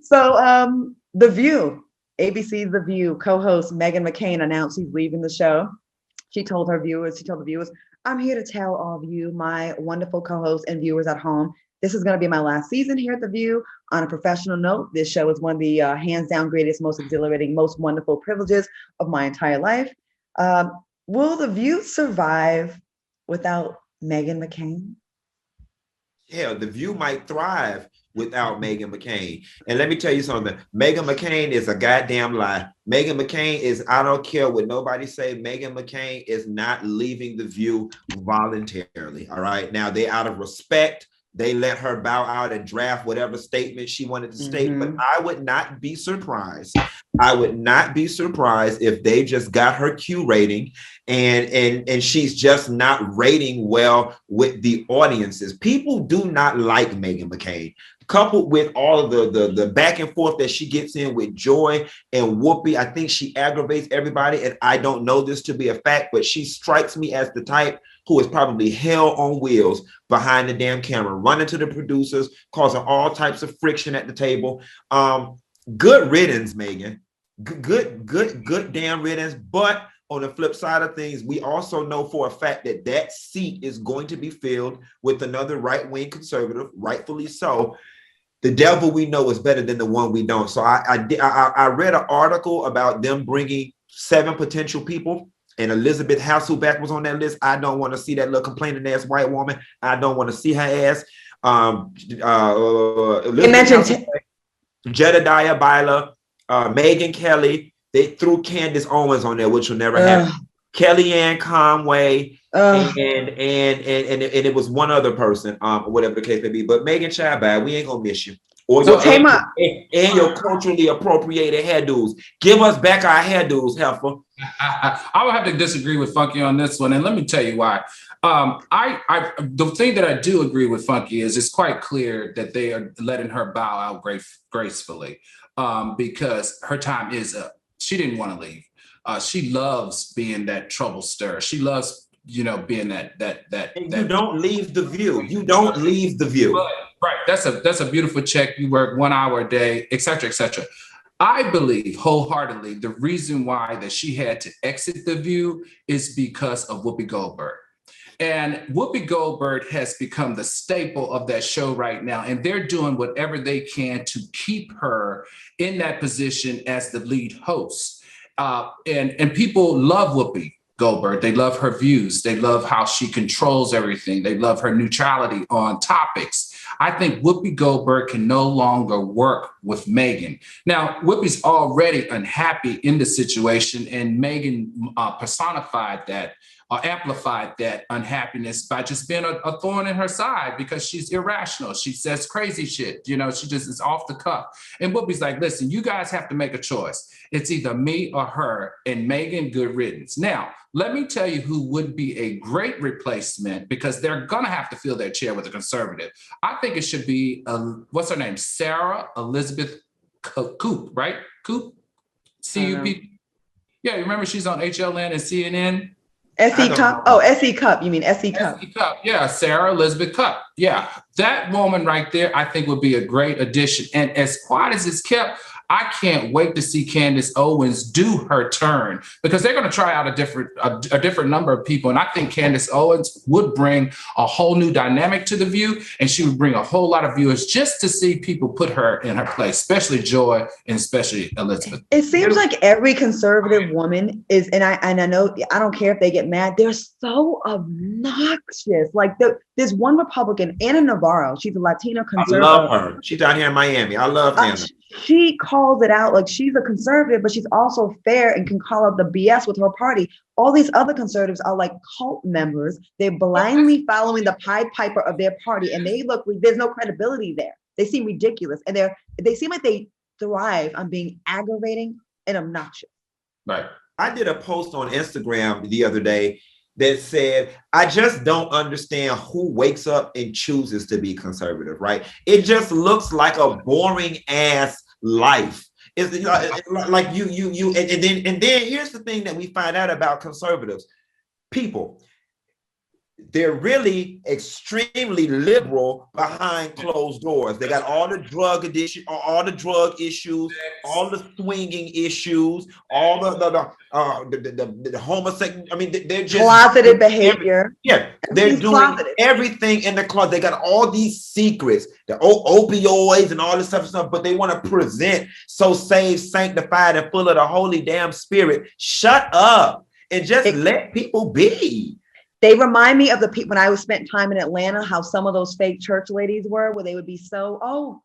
Speaker 1: So The View, ABC's The View co-host Meghan McCain announced he's leaving the show. She told the viewers, I'm here to tell all of you, my wonderful co-hosts and viewers at home, this is going to be my last season here at The View. On a professional note, this show is one of the hands down greatest, most exhilarating, most wonderful privileges of my entire life. Will The View survive without Meghan McCain?
Speaker 2: Yeah, The View might thrive without Meghan McCain. And let me tell you something. Meghan McCain is a goddamn lie. Meghan McCain is, I don't care what nobody say, Meghan McCain is not leaving The View voluntarily. All right. Now, they out of respect, they let her bow out and draft whatever statement she wanted to state. But I would not be surprised. I would not be surprised if they just got her Q rating and she's just not rating well with the audiences. People do not like Meghan McCain. Coupled with all of the back and forth that she gets in with Joy and Whoopi, I think she aggravates everybody. And I don't know this to be a fact, but she strikes me as the type who is probably hell on wheels behind the damn camera, running to the producers, causing all types of friction at the table. Good riddance, Meghan. Good damn riddance. But on the flip side of things, we also know for a fact that that seat is going to be filled with another right-wing conservative, rightfully so. The devil we know is better than the one we don't. So I read an article about them bringing 7 potential people, and Elizabeth Hasselbeck was on that list. I don't want to see that little complaining ass white woman. I don't want to see her ass. Jedediah Byler, Megyn Kelly. They threw Candace Owens on there, which will never happen. Kellyanne Conway, and it was one other person, whatever the case may be. But Megyn Child, we ain't gonna miss you. Or your and your culturally appropriated hairdos. Give us back our hairdos, heifer.
Speaker 5: I would have to disagree with Funky on this one, and let me tell you why. The thing that I do agree with Funky is it's quite clear that they are letting her bow out gracefully, because her time is up. She didn't want to leave. She loves being that trouble stirrer. She loves, being that. You
Speaker 2: don't leave The View. You don't leave The View.
Speaker 5: Right. That's a beautiful check. You work 1 hour a day, et cetera, et cetera. I believe wholeheartedly the reason why that she had to exit The View is because of Whoopi Goldberg. And Whoopi Goldberg has become the staple of that show right now. And they're doing whatever they can to keep her in that position as the lead host. And people love Whoopi Goldberg. They love her views. They love how she controls everything. They love her neutrality on topics. I think Whoopi Goldberg can no longer work with Megyn. Now, Whoopi's already unhappy in the situation, and Megyn personified that amplified that unhappiness by just being a thorn in her side because she's irrational. She says crazy shit. You know, she just is off the cuff. And Whoopi's like, listen, you guys have to make a choice. It's either me or her, and Megan, good riddance. Now, let me tell you who would be a great replacement, because they're going to have to fill their chair with a conservative. I think it should be, what's her name? Sarah Elizabeth Koop, right? Koop? C-U-P? Yeah, you remember she's on HLN and CNN?
Speaker 1: S.E. Cup? Oh, S.E. Cup. You mean S.E. Cup?
Speaker 5: S.E. Cup, yeah, Sarah Elizabeth Cup. Yeah, that woman right there, I think would be a great addition. And as quiet as it's kept, I can't wait to see Candace Owens do her turn, because they're going to try out a different number of people. And I think Candace Owens would bring a whole new dynamic to The View, and she would bring a whole lot of viewers just to see people put her in her place, especially Joy and especially Elizabeth.
Speaker 1: It seems like every conservative woman is, and I know, I don't care if they get mad, they're so obnoxious. Like there's one Republican, Anna Navarro, she's a Latina conservative.
Speaker 2: I love her. She's down here in Miami. I love Anna.
Speaker 1: She calls it out like she's a conservative, but she's also fair and can call out the BS with her party. All these other conservatives are like cult members. They're blindly following the Pied Piper of their party, and there's no credibility there. They seem ridiculous, and they seem like they thrive on being aggravating and obnoxious.
Speaker 2: Right. I did a post on Instagram the other day that said, I just don't understand who wakes up and chooses to be conservative, right? It just looks like a boring ass life. It's like you and then here's the thing that we find out about conservatives. People, they're really extremely liberal behind closed doors. They got all the drug addiction, all the drug issues, all the swinging issues, all the homosexual. I mean, they're just
Speaker 1: closeted behavior.
Speaker 2: They're doing everything in the closet. They got all these secrets, the opioids and all this stuff, but they want to present so saved, sanctified, and full of the Holy damn Spirit. Shut up and just let people be.
Speaker 1: They remind me of the people when I spent time in Atlanta, how some of those fake church ladies were, where they would be so, oh,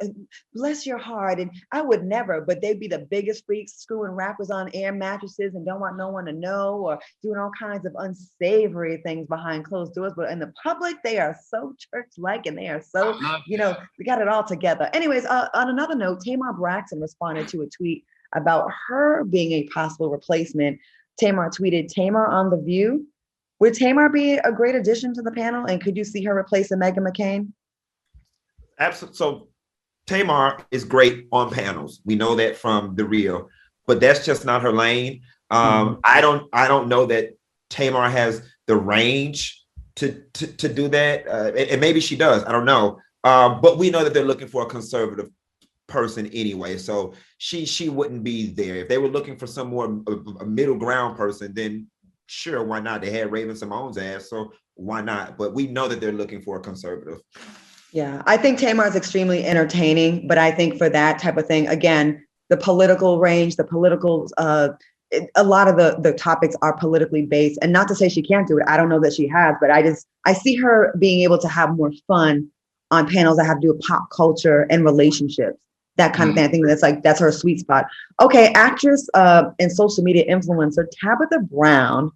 Speaker 1: bless your heart. And I would never, but they'd be the biggest freaks, screwing rappers on air mattresses and don't want no one to know, or doing all kinds of unsavory things behind closed doors. But in the public, they are so church-like, and they are so, we got it all together. Anyways, on another note, Tamar Braxton responded to a tweet about her being a possible replacement. Tamar tweeted, Tamar on The View. Would Tamar be a great addition to the panel? And could you see her replacing Meghan McCain?
Speaker 2: Absolutely. So Tamar is great on panels. We know that from The Real, but that's just not her lane. I don't know that Tamar has the range to do that. And maybe she does. I don't know. But we know that they're looking for a conservative person anyway. So she wouldn't be there. If they were looking for some more a middle ground person, then sure, why not? They had Raven Simone's ass, so why not? But we know that they're looking for a conservative.
Speaker 1: Yeah, I think Tamar is extremely entertaining, but I think for that type of thing, again, the political range, the political, a lot of the topics are politically based. And not to say she can't do it. I don't know that she has, but I see her being able to have more fun on panels that have to do with pop culture and relationships. That kind of thing. I think that's her sweet spot. Okay, actress and social media influencer Tabitha Brown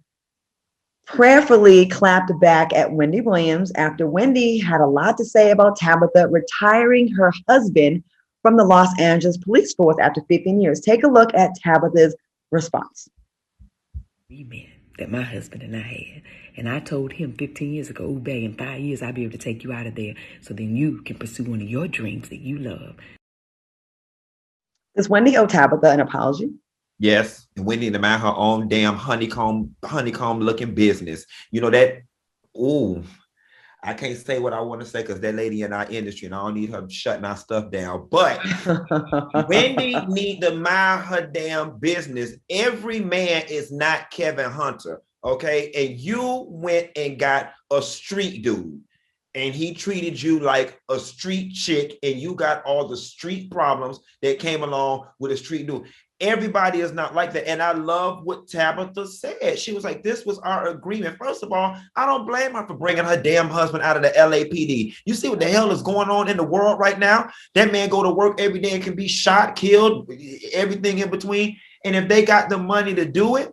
Speaker 1: prayerfully clapped back at Wendy Williams after Wendy had a lot to say about Tabitha retiring her husband from the Los Angeles police force after 15 years. Take a look at Tabitha's response.
Speaker 6: Man, that my husband and I had. And I told him 15 years ago, oh, babe, in 5 years, I'll be able to take you out of there so then you can pursue one of your dreams that you love.
Speaker 1: Does Wendy owe Tabitha an apology?
Speaker 2: Yes, and Wendy to mind her own damn honeycomb looking business. You know that, I can't say what I want to say because that lady in our industry, and I don't need her shutting our stuff down. But Wendy need to mind her damn business. Every man is not Kevin Hunter, okay? And you went and got a street dude, and he treated you like a street chick, and you got all the street problems that came along with a street dude. Everybody is not like that. And I love what Tabitha said. She was like, this was our agreement. First of all, I don't blame her for bringing her damn husband out of the LAPD. You see what the hell is going on in the world right now? That man go to work every day and can be shot, killed, everything in between. And if they got the money to do it,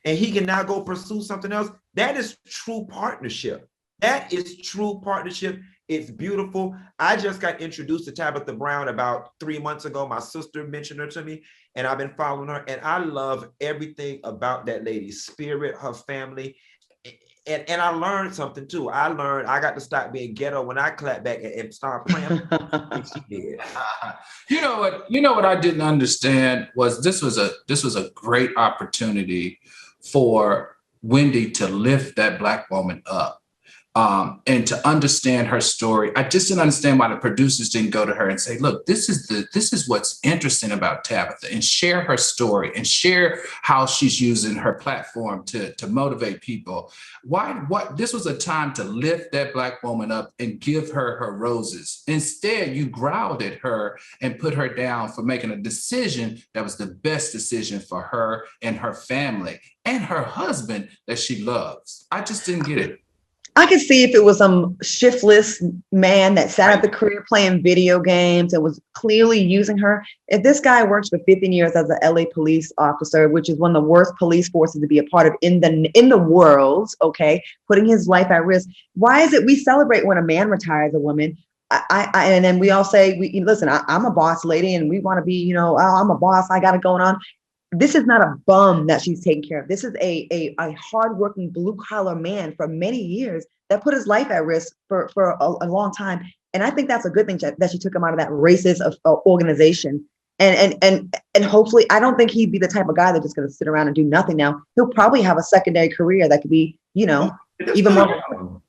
Speaker 2: and he can now go pursue something else, That is true partnership. That is true partnership. It's beautiful. I just got introduced to Tabitha Brown about 3 months ago. My sister mentioned her to me, and I've been following her, and I love everything about that lady's spirit, her family. And I learned something too. I got to stop being ghetto when I clap back and start playing. She did.
Speaker 5: You know what I didn't understand was this was a great opportunity for Wendy to lift that Black woman up. And to understand her story. I just didn't understand why the producers didn't go to her and say, look, this is what's interesting about Tabitha, and share her story and share how she's using her platform to motivate people. This was a time to lift that Black woman up and give her her roses. Instead, you growled at her and put her down for making a decision that was the best decision for her and her family and her husband that she loves. I just didn't get it.
Speaker 1: I could see if it was some shiftless man that sat at the crib playing video games and was clearly using her. If this guy works for 15 years as an LA police officer, which is one of the worst police forces to be a part of in the world, okay, putting his life at risk. Why is it we celebrate when a man retires a woman? And then we all say, listen, I'm a boss lady and we want to be, I'm a boss. I got it going on. This is not a bum that she's taking care of. This is a hardworking blue collar man for many years that put his life at risk for a long time. And I think that's a good thing that she took him out of that racist organization. And hopefully, I don't think he'd be the type of guy that's just going to sit around and do nothing now. He'll probably have a secondary career that could be, even more.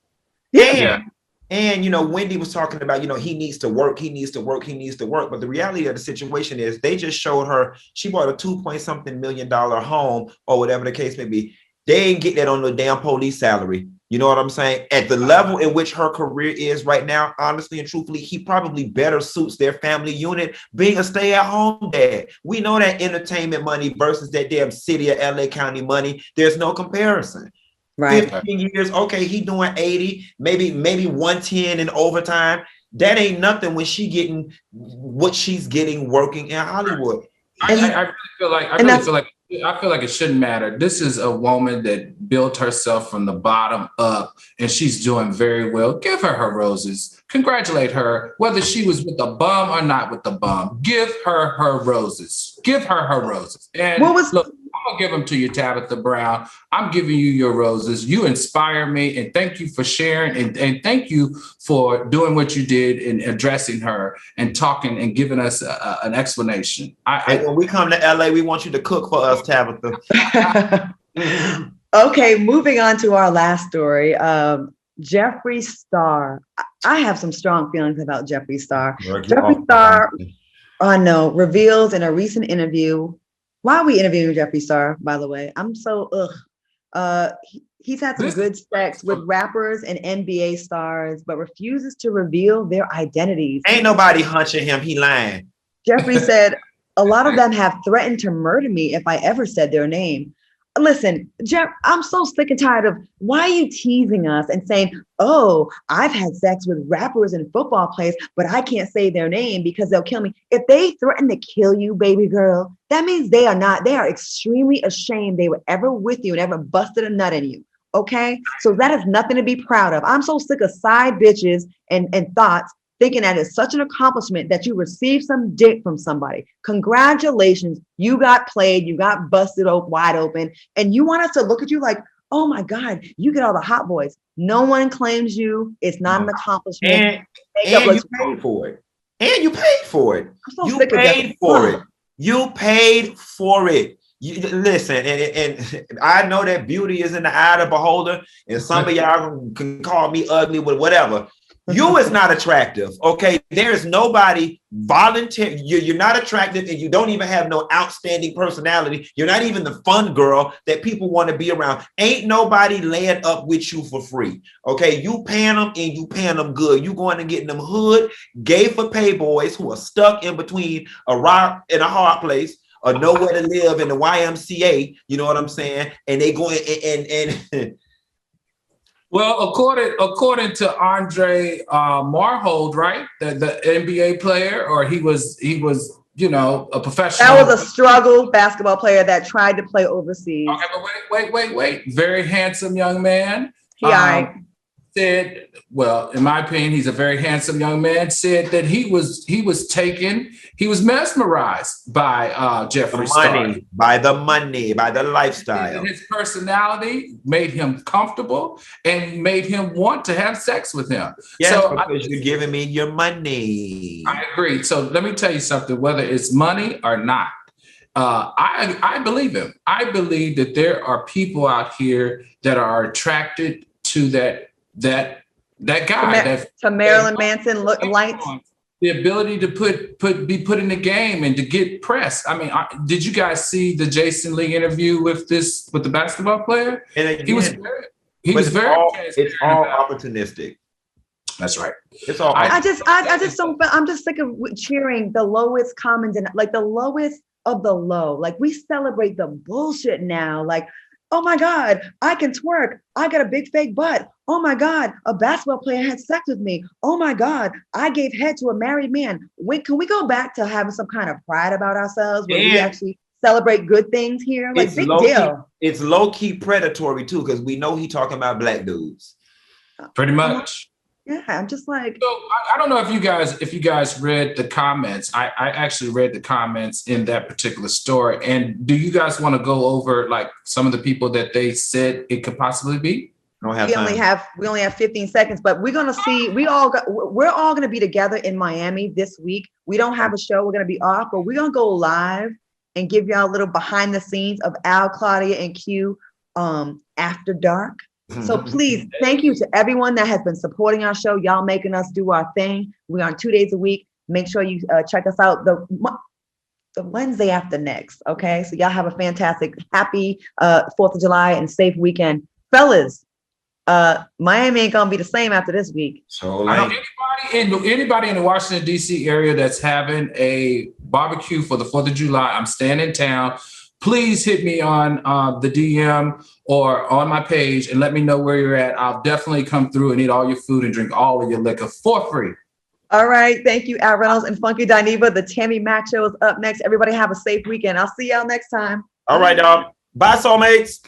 Speaker 2: Yeah. And, Wendy was talking about, he needs to work. But the reality of the situation is they just showed her, she bought a $2-point-something million home or whatever the case may be. They ain't get that on the damn police salary. You know what I'm saying? At the level in which her career is right now, honestly and truthfully, he probably better suits their family unit being a stay-at-home dad. We know that entertainment money versus that damn city of LA County money. There's no comparison.
Speaker 1: Right.
Speaker 2: 15 years, okay, he doing 80, maybe 110 in overtime. That ain't nothing when she getting what she's getting working in Hollywood.
Speaker 5: I really feel like it shouldn't matter. This is a woman that built herself from the bottom up, and she's doing very well. Give her her roses. Congratulate her, whether she was with the bum or not with the bum. Give her her roses. Give her her roses. And look, I'm gonna give them to you, Tabitha Brown. I'm giving you your roses. You inspire me, and thank you for sharing, and thank you for doing what you did in addressing her and talking and giving us an explanation.
Speaker 2: When we come to LA, we want you to cook for us, Tabitha.
Speaker 1: Okay, moving on to our last story. Jeffree Star. I have some strong feelings about Jeffree Star. Jeffree Star, reveals in a recent interview. Why are we interviewing Jeffree Star, by the way? I'm so he's had some good sex with rappers and NBA stars, but refuses to reveal their identities.
Speaker 2: Ain't nobody hunching him. He lying.
Speaker 1: Jeffree said, a lot of them have threatened to murder me if I ever said their name. Listen, Jeff, I'm so sick and tired of why are you teasing us and saying, oh, I've had sex with rappers and football players, but I can't say their name because they'll kill me. If they threaten to kill you, baby girl, that means they are extremely ashamed they were ever with you and ever busted a nut in you. Okay. So that is nothing to be proud of. I'm so sick of side bitches and thoughts thinking that it's such an accomplishment that you received some dick from somebody. Congratulations. You got played. You got busted wide open. And you want us to look at you like, oh my God, you get all the hot boys. No one claims you. It's not an accomplishment.
Speaker 2: And you paid for it. And you paid for it. You paid for it. You paid for it. Listen, and I know that beauty is in the eye of the beholder, and some of y'all can call me ugly with whatever. You is not attractive, okay? There is nobody voluntary. You're not attractive, and you don't even have no outstanding personality. You're not even the fun girl that people want to be around. Ain't nobody laying up with you for free, okay? You paying them, and you paying them good. You going to get them hood, gay for pay boys who are stuck in between a rock and a hard place, or nowhere to live in the YMCA. You know what I'm saying? And they going and
Speaker 5: Well, according to Andre Marhold, right, the NBA player, or he was you know, a professional.
Speaker 1: That was a struggle basketball player that tried to play overseas.
Speaker 5: Okay, but wait. Very handsome young man. Said, well, in my opinion, he's a very handsome young man. Said that he was mesmerized by Jefferson.
Speaker 2: By the money, by the lifestyle.
Speaker 5: And his personality made him comfortable and made him want to have sex with him.
Speaker 2: Yes,
Speaker 5: so
Speaker 2: because you're giving me your money.
Speaker 5: I agree. So let me tell you something, whether it's money or not, I believe him. I believe that there are people out here that are attracted to that guy.
Speaker 1: To Marilyn Manson lights.
Speaker 5: The ability to be put in the game and to get pressed. I mean, did you guys see the Jason Lee interview with the basketball player?
Speaker 2: And again,
Speaker 5: he was very.
Speaker 2: It's all opportunistic.
Speaker 5: That's right.
Speaker 2: It's all.
Speaker 1: I just don't. I'm just sick of cheering the lowest common, like the lowest of the low. Like we celebrate the bullshit now. Like, oh my God, I can twerk. I got a big fake butt. Oh my God, a basketball player had sex with me. Oh my God, I gave head to a married man. Can we go back to having some kind of pride about ourselves where we actually celebrate good things here? Like, big deal.
Speaker 2: It's low-key predatory too, because we know he's talking about black dudes.
Speaker 5: Pretty much.
Speaker 1: Yeah, I'm just like.
Speaker 5: So I don't know if you guys read the comments. I actually read the comments in that particular story. And do you guys want to go over like some of the people that they said it could possibly be?
Speaker 2: We only
Speaker 1: have 15 seconds, but we're gonna see. We're all gonna be together in Miami this week. We don't have a show. We're gonna be off, but we're gonna go live and give y'all a little behind the scenes of Al, Claudia, and Q after dark. So please, thank you to everyone that has been supporting our show. Y'all making us do our thing. We're on 2 days a week. Make sure you check us out the Wednesday after next. Okay, so y'all have a fantastic, happy 4th of July and safe weekend, fellas. Miami ain't gonna be the same after this week.
Speaker 2: So like
Speaker 5: anybody in the Washington D.C. area that's having a barbecue for the 4th of July, I'm staying in town. Please hit me on the DM or on my page and let me know where you're at. I'll definitely come through and eat all your food and drink all of your liquor for free.
Speaker 1: All right. Thank you, Al Reynolds and Funky Dineva. The Tammy Mac Show is up next. Everybody have a safe weekend. I'll see y'all next time.
Speaker 2: All right, dog. Bye, soulmates.